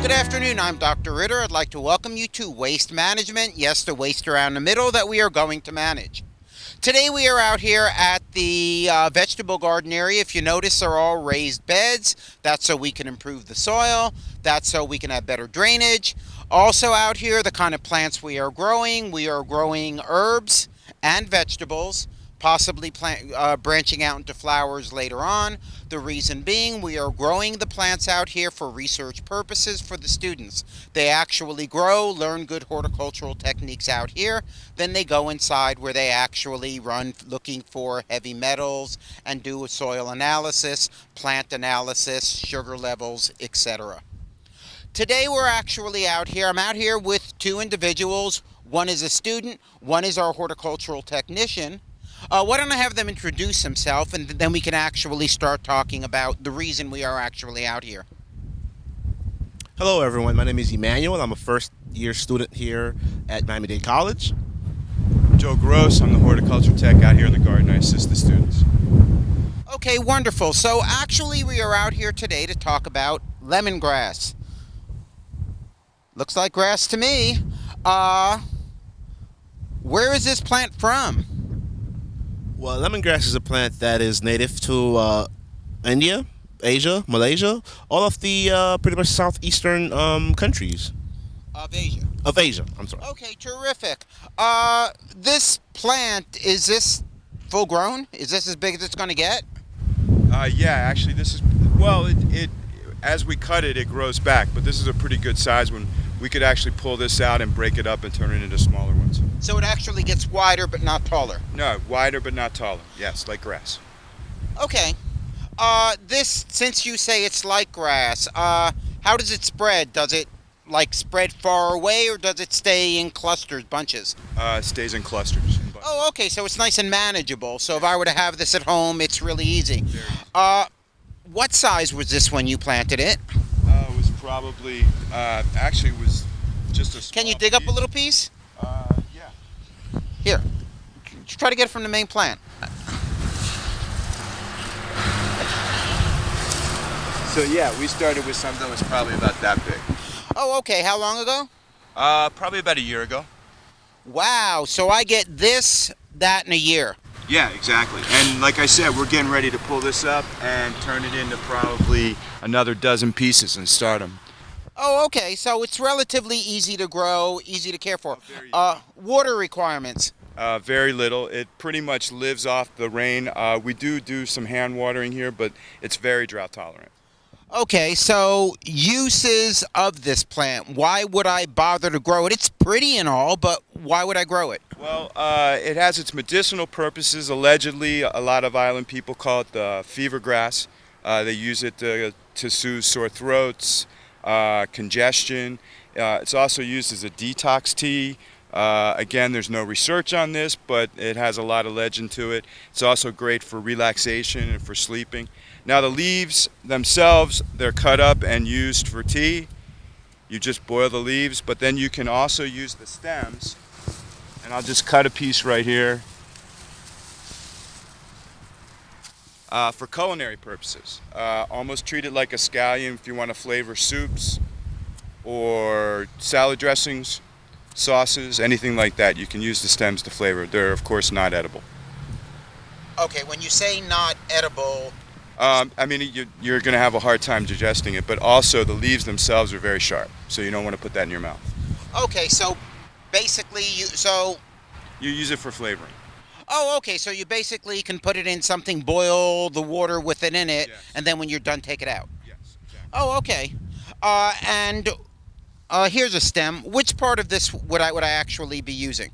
good afternoon. I'm Dr. Ritter. I'd like to welcome you to Waste Management. Yes, the waste around the middle that we are going to manage. Today we are out here at the vegetable garden area. If you notice, they're all raised beds. That's so we can improve the soil. That's so we can have better drainage. Also out here, the kind of plants we are growing herbs and vegetables, possibly branching out into flowers later on. The reason being, we are growing the plants out here for research purposes for the students. They actually grow, learn good horticultural techniques out here, then they go inside where they actually run looking for heavy metals and do a soil analysis, plant analysis, sugar levels, etc. Today we're actually out here. I'm out here with two individuals. One is a student, one is our horticultural technician. Why don't I have them introduce themselves, and then we can actually start talking about the reason we are actually out here. Hello everyone, my name is Emmanuel. I'm a first year student here at Miami-Dade College. Joe Gross, I'm the horticulture tech out here in the garden. I assist the students. Okay, wonderful. So actually we are out here today to talk about lemongrass. Looks like grass to me. Where is this plant from? Well, lemongrass is a plant that is native to India, Asia, Malaysia, all of the pretty much southeastern countries. Of Asia. Of Asia, I'm sorry. Okay, terrific. This plant, is this full grown? Is this as big as it's going to get? Yeah, actually this is, well, it as we cut it, it grows back, but this is a pretty good size one. We could actually pull this out and break it up and turn it into smaller ones. So it actually gets wider but not taller? No, wider but not taller. Yes, like grass. Okay. This, since you say it's like grass, how does it spread? Does it like spread far away, or does it stay in clusters, bunches? It stays in clusters. Oh, okay, so it's nice and manageable. So if I were to have this at home, it's really easy. What size was this when you planted it? It was probably, actually it was just a small Can you dig up a little piece? Yeah. Here. Try to get it from the main plant. So yeah, we started with something that was probably about that big. Oh, okay. How long ago? Probably about a year ago. Wow. So I get this, that in a year. Yeah, exactly. And like I said, we're getting ready to pull this up and turn it into probably another dozen pieces and start them. Oh, okay. So it's relatively easy to grow, easy to care for. Water requirements. Very little. It pretty much lives off the rain. We do some hand watering here, but it's very drought tolerant. Okay, so uses of this plant. Why would I bother to grow it? It's pretty and all, but why would I grow it? Well, it has its medicinal purposes. Allegedly, a lot of island people call it the fever grass. They use it to soothe sore throats, congestion. It's also used as a detox tea. Again, there's no research on this, but it has a lot of legend to it. It's also great for relaxation and for sleeping. Now the leaves themselves, they're cut up and used for tea. You just boil the leaves, but then you can also use the stems. And I'll just cut a piece right here for culinary purposes. Almost treat it like a scallion if you want to flavor soups or salad dressings, sauces, anything like that. You can use the stems to flavor. They're of course not edible. Okay, when you say not edible... I mean, you're going to have a hard time digesting it, but also the leaves themselves are very sharp, so you don't want to put that in your mouth. Okay, so basically You use it for flavoring. Oh, okay, so you basically can put it in something, boil the water with it in it, Yes. and then when you're done, take it out. Yes, exactly. Oh, okay. And here's a stem. Which part of this would I actually be using?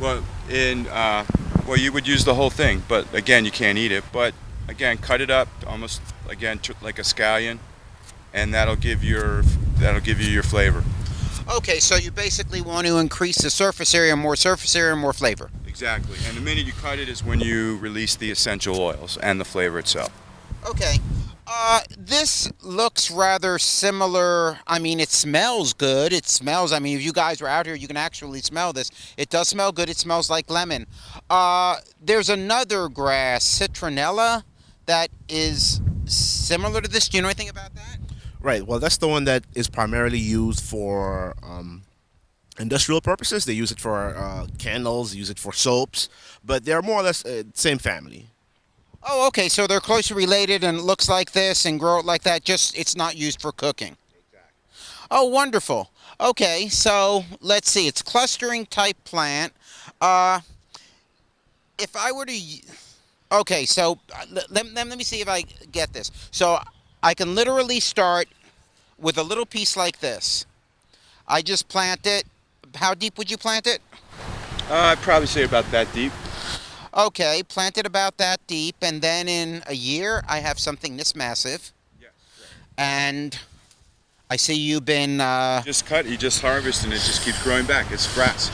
Well, you would use the whole thing, but again, you can't eat it. But again, cut it up almost again like a scallion, and that'll give you your flavor. Okay, so you basically want to increase the surface area, more flavor. Exactly. And the minute you cut it is when you release the essential oils and the flavor itself. Okay. This looks rather similar. I mean, it smells good. It smells, I mean, if you guys were out here, you can actually smell this. It does smell good. It smells like lemon. There's another grass, citronella, that is similar to this. Do you know anything about that? Right. Well, that's the one that is primarily used for industrial purposes. They use it for candles, use it for soaps, but they're more or less same family. Oh, okay. So they're closely related and it looks like this and grow it like that. Just it's not used for cooking. Oh, wonderful. Okay, so let's see. It's clustering type plant. Uh, if I were to, okay, so let me see if I get this. So I can literally start with a little piece like this. I just plant it. How deep would you plant it? I'd probably say about that deep. Okay, plant it about that deep, and then in a year I have something this massive. Yeah. And I see you've been. Just cut, you just harvest, and it just keeps growing back. It's grass.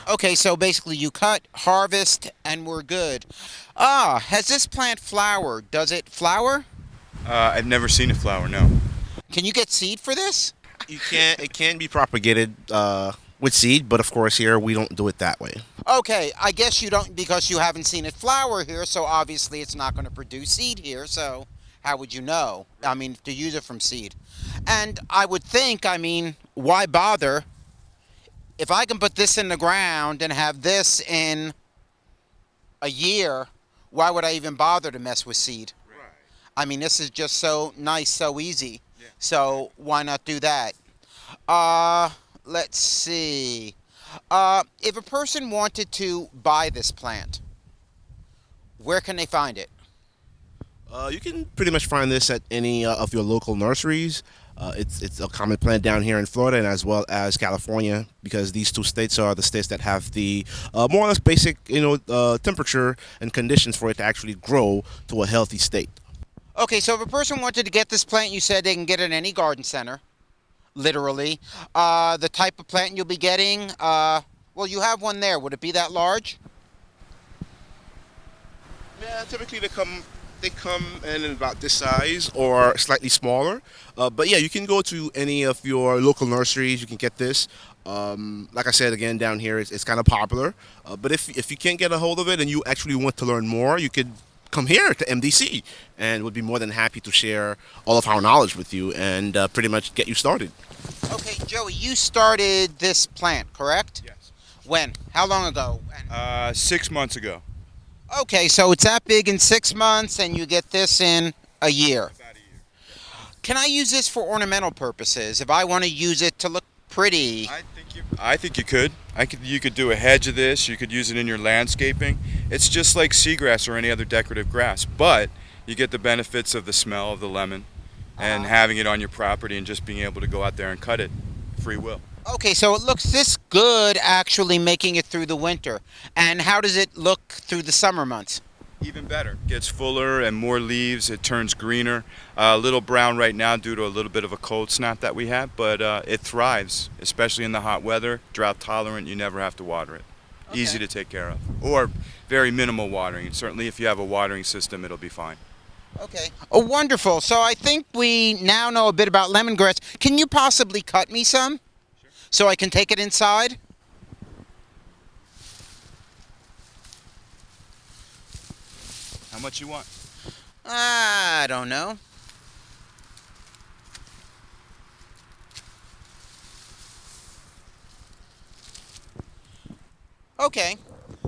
Okay, so basically you cut, harvest, and we're good. Ah, has this plant flowered? Does it flower? I've never seen a flower, no. Can you get seed for this? You can't. It can be propagated with seed, but of course here we don't do it that way. Okay, I guess you don't because you haven't seen it flower here, so obviously it's not going to produce seed here, so how would you know? I mean, to use it from seed. And I would think, I mean, why bother? If I can put this in the ground and have this in a year, why would I even bother to mess with seed? Right. I mean, this is just so nice, so easy. Yeah. So why not do that? Let's see. If a person wanted to buy this plant, where can they find it? You can pretty much find this at any of your local nurseries. It's a common plant down here in Florida and as well as California because these two states are the states that have the more or less basic temperature and conditions for it to actually grow to a healthy state. Okay, so if a person wanted to get this plant, you said they can get it in any garden center, literally. The type of plant you'll be getting, well, you have one there. Would it be that large? Yeah, typically they come in about this size or slightly smaller. But yeah, you can go to any of your local nurseries. You can get this. Like I said, again, down here it's kind of popular. But if you can't get a hold of it and you actually want to learn more, you could come here to MDC and would be more than happy to share all of our knowledge with you and pretty much get you started. Okay, Joey, you started this plant, correct? Yes. When? How long ago? 6 months ago. Okay, so it's that big in 6 months, and you get this in a year. About a year. Can I use this for ornamental purposes? If I want to use it to look pretty? I think you could. You could do a hedge of this. You could use it in your landscaping. It's just like seagrass or any other decorative grass, but you get the benefits of the smell of the lemon and having it on your property and just being able to go out there and cut it free will. Okay, so it looks this good actually making it through the winter. And how does it look through the summer months? Even better. Gets fuller and more leaves. It turns greener. A little brown right now due to a little bit of a cold snap that we have, but it thrives, especially in the hot weather. Drought tolerant. You never have to water it. Okay. Easy to take care of. Or very minimal watering. And certainly if you have a watering system, it'll be fine. Okay. Oh, wonderful. So I think we now know a bit about lemongrass. Can you possibly cut me some? Sure. So I can take it inside? How much you want? I don't know. Okay.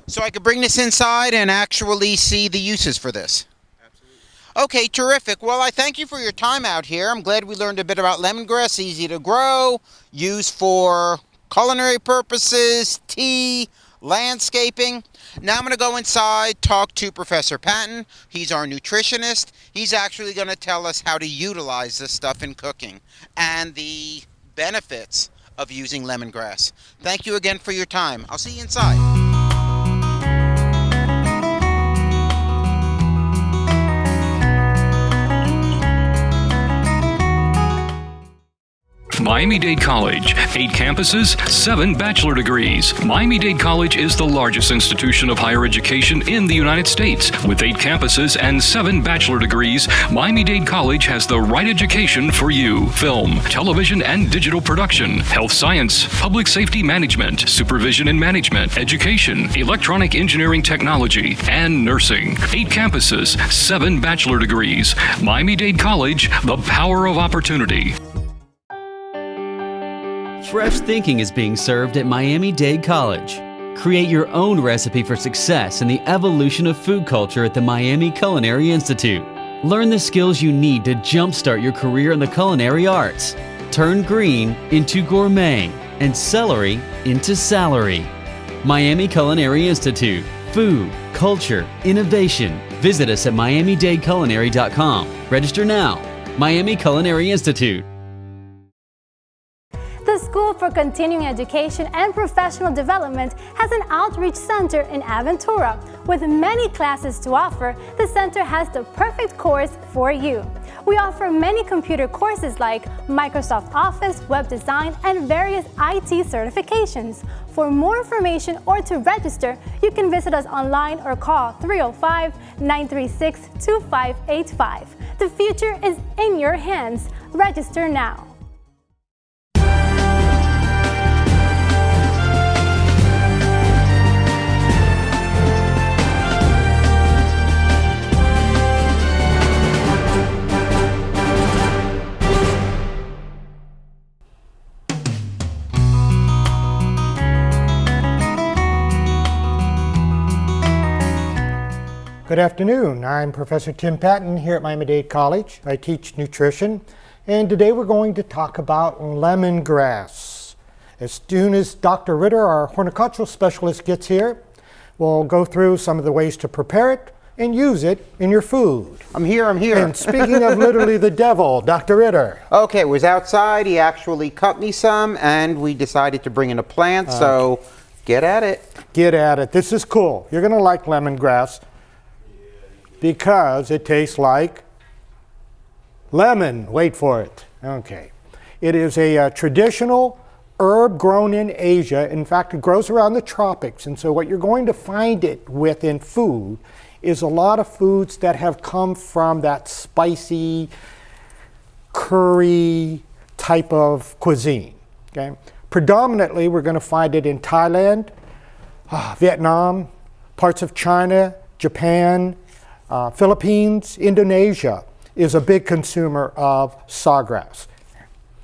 So I could bring this inside and actually see the uses for this. Absolutely. Okay, terrific. Well, I thank you for your time out here. I'm glad we learned a bit about lemongrass, easy to grow, used for culinary purposes, tea, landscaping. Now I'm going to go inside, talk to Professor Patton. He's our nutritionist. He's actually going to tell us how to utilize this stuff in cooking and the benefits of using lemongrass. Thank you again for your time. I'll see you inside. Miami-Dade College. 8 campuses, 7 bachelor degrees. Miami-Dade College is the largest institution of higher education in the United States. With 8 campuses and 7 bachelor degrees, Miami-Dade College has the right education for you. Film, television and digital production, health science, public safety management, supervision and management, education, electronic engineering technology, and nursing. 8 campuses, 7 bachelor degrees. Miami-Dade College, the power of opportunity. Fresh thinking is being served at Miami-Dade College. Create your own recipe for success in the evolution of food culture at the Miami Culinary Institute. Learn the skills you need to jumpstart your career in the culinary arts. Turn green into gourmet and celery into salary. Miami Culinary Institute. Food, culture, innovation. Visit us at miamidadeculinary.com. Register now. Miami Culinary Institute. The School for Continuing Education and Professional Development has an outreach center in Aventura. With many classes to offer, the center has the perfect course for you. We offer many computer courses like Microsoft Office, web design, and various IT certifications. For more information or to register, you can visit us online or call 305-936-2585. The future is in your hands. Register now. Good afternoon. I'm Professor Tim Patton here at Miami-Dade College. I teach nutrition, and today we're going to talk about lemongrass. As soon as Dr. Ritter, our horticultural specialist, gets here, we'll go through some of the ways to prepare it and use it in your food. I'm here. And speaking of literally the devil, Dr. Ritter. Okay, it was outside. He actually cut me some, and we decided to bring in a plant, so get at it. Get at it. This is cool. You're going to like lemongrass because it tastes like lemon. Wait for it. Okay. It is a traditional herb grown in Asia. In fact, it grows around the tropics. And so what you're going to find it with in food is a lot of foods that have come from that spicy curry type of cuisine. Okay? Predominantly, we're going to find it in Thailand, Vietnam, parts of China, Japan, Philippines, Indonesia is a big consumer of sawgrass.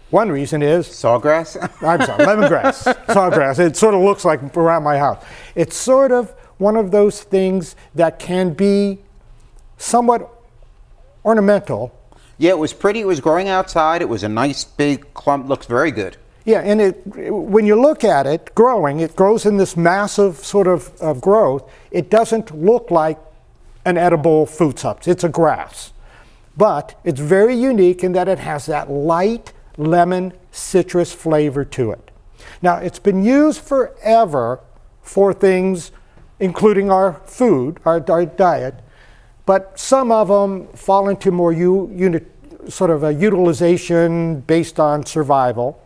One reason is... Sawgrass? I'm sorry, lemongrass. Sawgrass. It sort of looks like around my house. It's sort of one of those things that can be somewhat ornamental. Yeah, it was pretty. It was growing outside. It was a nice big clump. Looks very good. Yeah, and when you look at it growing, it grows in this massive sort of growth. It doesn't look like an edible food substance. It's a grass. But it's very unique in that it has that light lemon citrus flavor to it. Now, it's been used forever for things including our food, our diet, but some of them fall into more sort of a utilization based on survival.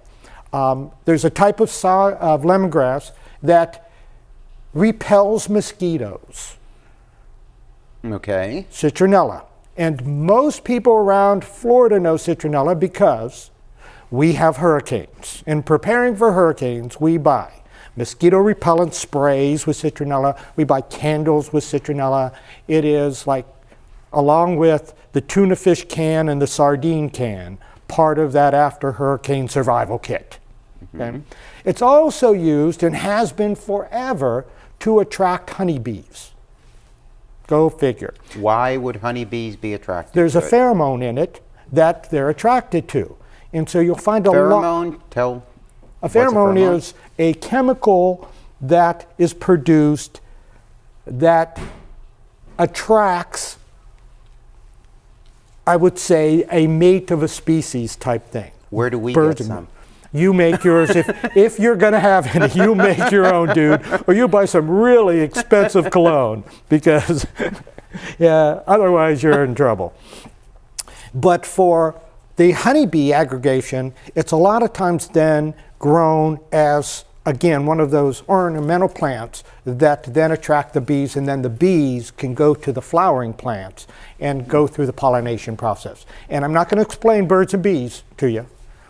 There's a type of lemongrass that repels mosquitoes. Okay. Citronella. And most people around Florida know citronella because we have hurricanes. In preparing for hurricanes, we buy mosquito repellent sprays with citronella. We buy candles with citronella. It is like, along with the tuna fish can and the sardine can, part of that after hurricane survival kit. Okay? It's also used and has been forever to attract honeybees. Go figure. Why would honeybees be attracted There's to a pheromone in it that they're attracted to. And so you'll find a pheromone? Tell. A pheromone is a chemical that is produced that attracts, I would say, a mate of a species type thing. Where do we get some? You make yours. If you're going to have any, you make your own, dude. Or you buy some really expensive cologne because, yeah, otherwise you're in trouble. But for the honeybee aggregation, it's a lot of times then grown as, again, one of those ornamental plants that then attract the bees, and then the bees can go to the flowering plants and go through the pollination process. And I'm not going to explain birds and bees to you.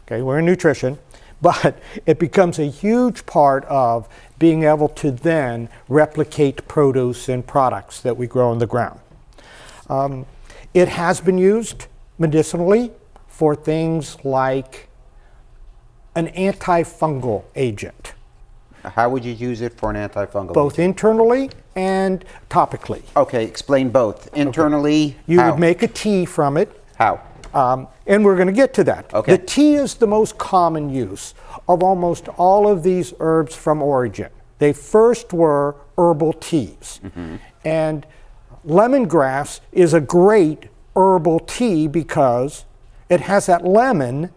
Okay, we're in nutrition, but it becomes a huge part of being able to then replicate produce and products that we grow in the ground. It has been used medicinally for things like an antifungal agent. How would you use it for an antifungal? Both internally and topically. Okay, explain both. Internally, You how? would make a tea from it. How? And we're going to get to that. Okay. The tea is the most common use of almost all of these herbs from origin. They first were herbal teas. And lemongrass is a great herbal tea because it has that lemon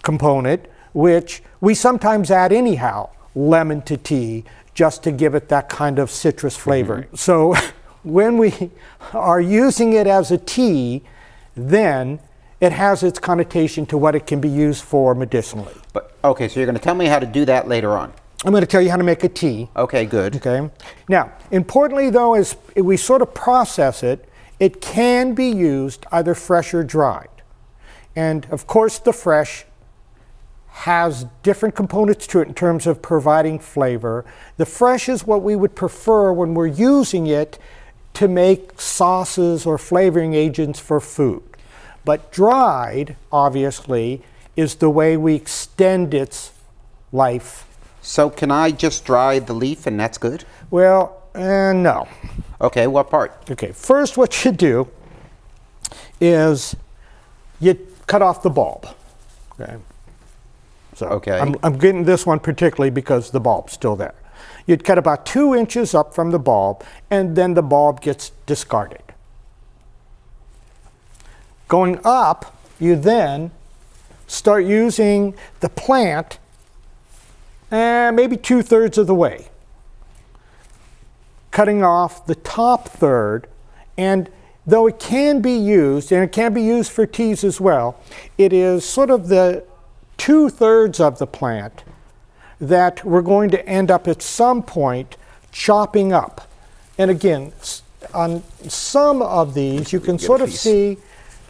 component, which we sometimes add anyhow, lemon to tea, just to give it that kind of citrus flavor. So when we are using it as a tea, then it has its connotation to what it can be used for medicinally. But okay, so you're going to tell me how to do that later on. I'm going to tell you how to make a tea. Okay, good. Okay. Now, importantly though, as we sort of process it, it can be used either fresh or dried. And of course the fresh has different components to it in terms of providing flavor. The fresh is what we would prefer when we're using it to make sauces or flavoring agents for food. But dried, obviously, is the way we extend its life. So can I just dry the leaf and that's good? Well, no. Okay, what part? Okay, first what you do is you cut off the bulb. Okay. So Okay. I'm getting this one particularly because the bulb's still there. You'd cut about 2 inches up from the bulb, and then the bulb gets discarded. Going up, you then start using the plant maybe 2/3 of the way, cutting off the top third. And though it can be used, and it can be used for teas as well, it is sort of the 2/3 of the plant that we're going to end up at some point chopping up. And again, on some of these, you can sort of see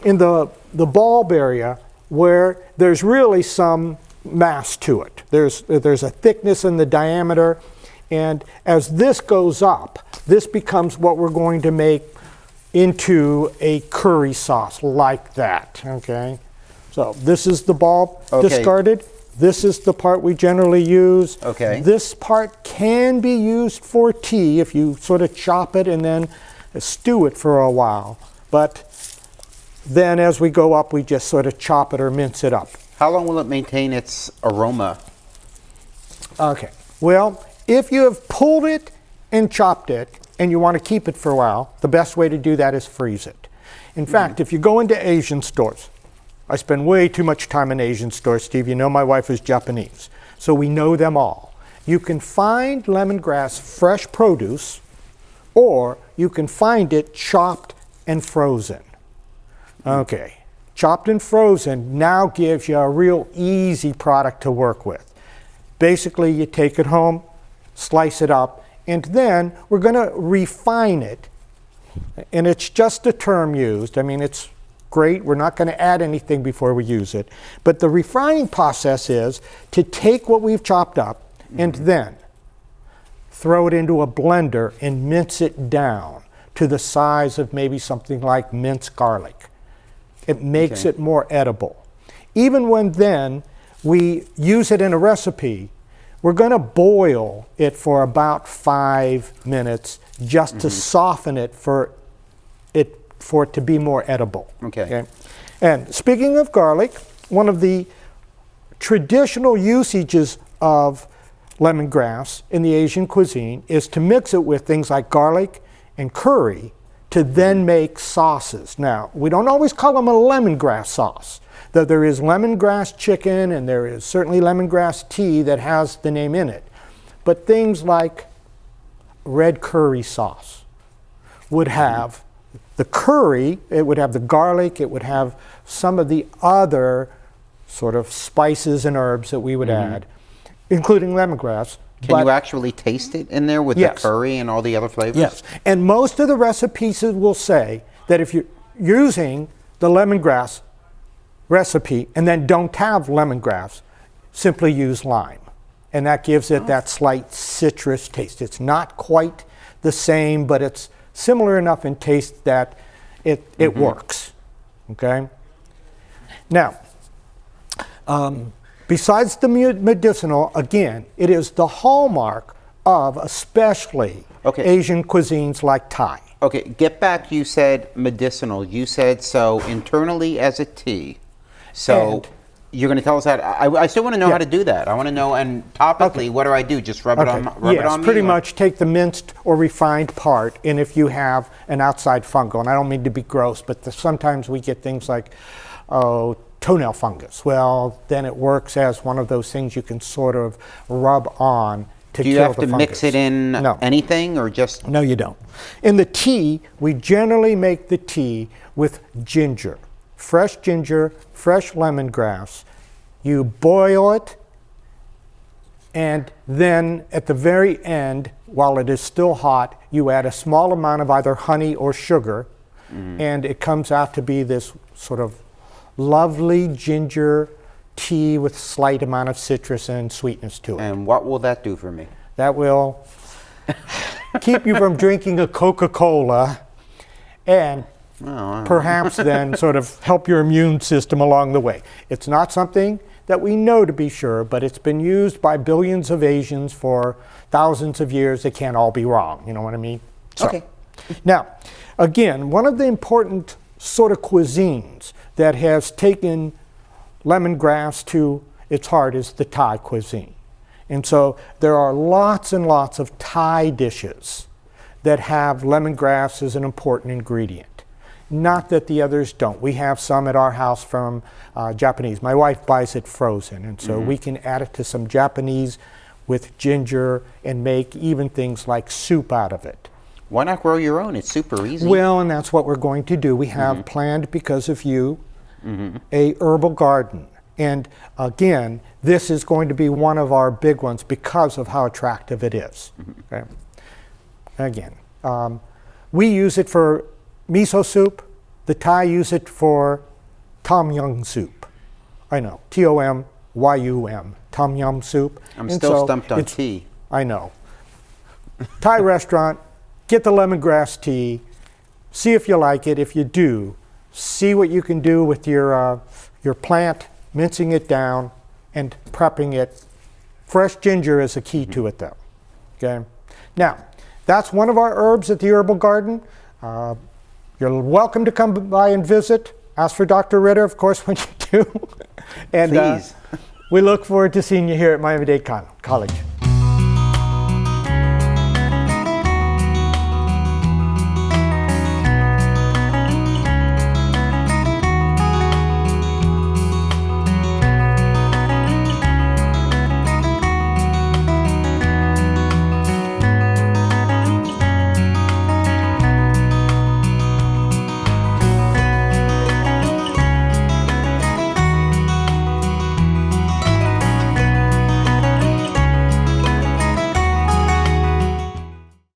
in the bulb area where there's really some mass to it. There's a thickness in the diameter, and as this goes up, this becomes what we're going to make into a curry sauce like that, okay? So this is the bulb discarded. This is the part we generally use. Okay. This part can be used for tea if you sort of chop it and then stew it for a while. But then as we go up, we just sort of chop it or mince it up. How long will it maintain its aroma? Okay. Well, if you have pulled it and chopped it and you want to keep it for a while, the best way to do that is freeze it. In fact, if you go into Asian stores, I spend way too much time in Asian stores, Steve. You know my wife is Japanese, so we know them all. You can find lemongrass fresh produce, or you can find it chopped and frozen. Okay, chopped and frozen now gives you a real easy product to work with. Basically, you take it home, slice it up, and then we're going to refine it. And it's just a term used. I mean, it's great. We're not going to add anything before we use it. But the refining process is to take what we've chopped up and then throw it into a blender and mince it down to the size of maybe something like minced garlic. It makes it more edible. Even when then we use it in a recipe, we're going to boil it for about 5 minutes just to soften it for it to be more edible. Okay. And speaking of garlic, one of the traditional usages of lemongrass in the Asian cuisine is to mix it with things like garlic and curry to then make sauces. Now, we don't always call them a lemongrass sauce, though there is lemongrass chicken and there is certainly lemongrass tea that has the name in it. But things like red curry sauce would have the curry, it would have the garlic, it would have some of the other sort of spices and herbs that we would add, including lemongrass. Can you actually taste it in there with the Yes. curry and all the other flavors? Yes, and most of the recipes will say that if you're using the lemongrass recipe and then don't have lemongrass, simply use lime. And that gives it that slight citrus taste. It's not quite the same, but it's similar enough in taste that it works, okay? Now, besides the medicinal, again, it is the hallmark of especially Asian cuisines like Thai. Okay, get back, you said medicinal. You said so internally as a tea. So And- you're going to tell us that. I still want to know how to do that. I want to know, and topically, what do I do? Just rub it on, rub it on me? Pretty or- much take the minced or refined part, and if you have an outside fungal, and I don't mean to be gross, but sometimes we get things like toenail fungus. Well, then it works as one of those things you can sort of rub on to Do you kill have the to fungus. mix it in anything, or just? No, you don't. In the tea, we generally make the tea with ginger. Fresh ginger, fresh lemongrass. You boil it, and then at the very end, while it is still hot, you add a small amount of either honey or sugar, and it comes out to be this sort of lovely ginger tea with slight amount of citrus and sweetness to it. And what will that do for me? That will keep you from drinking a Coca-Cola and perhaps then sort of help your immune system along the way. It's not something that we know to be sure, but it's been used by billions of Asians for thousands of years. It can't all be wrong, you know what I mean? Okay. Now, again, one of the important sort of cuisines that has taken lemongrass to its heart is the Thai cuisine. And so there are lots and lots of Thai dishes that have lemongrass as an important ingredient. Not that the others don't. We have some at our house from Japanese. My wife buys it frozen, and so we can add it to some Japanese with ginger and make even things like soup out of it. Why not grow your own? It's super easy. Well, and that's what we're going to do. We have planned, because of you, a herbal garden. And again, this is going to be one of our big ones because of how attractive it is. Okay? Again, we use it for miso soup. The Thai use it for tom yum soup. I know, T-O-M-Y-U-M, tom yum soup. I'm And still so stumped on it's- tea. I know. Thai restaurant, get the lemongrass tea, see if you like it. If you do, see what you can do with your plant, mincing it down and prepping it. Fresh ginger is a key to it though, okay? Now, that's one of our herbs at the herbal garden. You're welcome to come by and visit. Ask for Dr. Ritter, of course, when you do. And Please. we look forward to seeing you here at Miami-Dade College.